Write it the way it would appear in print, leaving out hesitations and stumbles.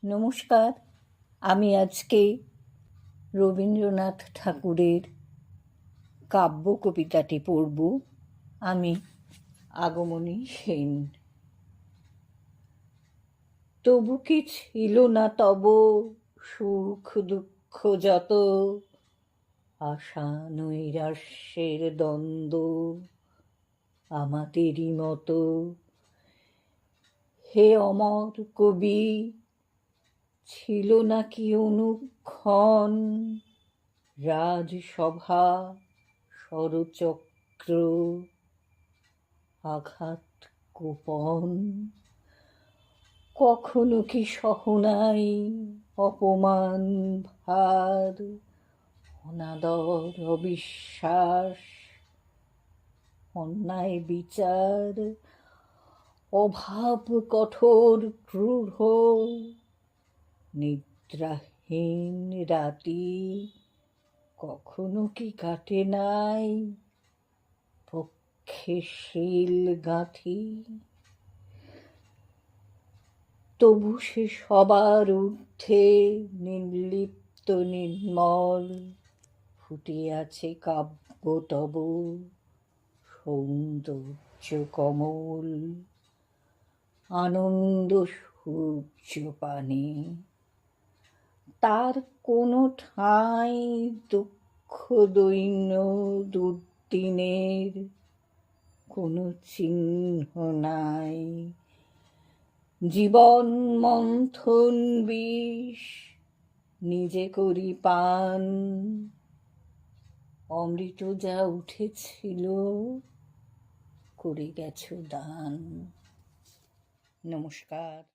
নমস্কার। আমি আজকে রবীন্দ্রনাথ ঠাকুরের কাব্য কবিতাটি পড়ব। আমি আগমনী সেন। তবু কি ছিল না তব সুখ দুঃখ যত, আশা নৈরাশ্যের দ্বন্দ্ব আমাদেরই মতো। হে অমর কবি, ছিল নাকি অনুক্ষণ রাজসভা শরচক্র আঘাত গোপন? কখনো কি সহনাই অপমান ভার, অনাদর অবিশ্বাস অন্যায় বিচার, অভাব কঠোর ক্রূর নিদ্রাহীন রাতি কখনো কি কাটে নাই পক্ষে শিল গাঁথি? তবু সে সবার ঊর্ধ্বে নির্লিপ্ত নির্মল ফুটে আছে কাব্য তব সৌন্দর্য কমল। আনন্দ সূর্য পানে তার কোনো ঠাঁই দুঃখ দৈন্য দুর্দিনের কোনো চিহ্ন নাই। জীবন মন্থন বিষ নিজে করি পান, অমৃত যা উঠেছিল করে গেছো দান। নমস্কার।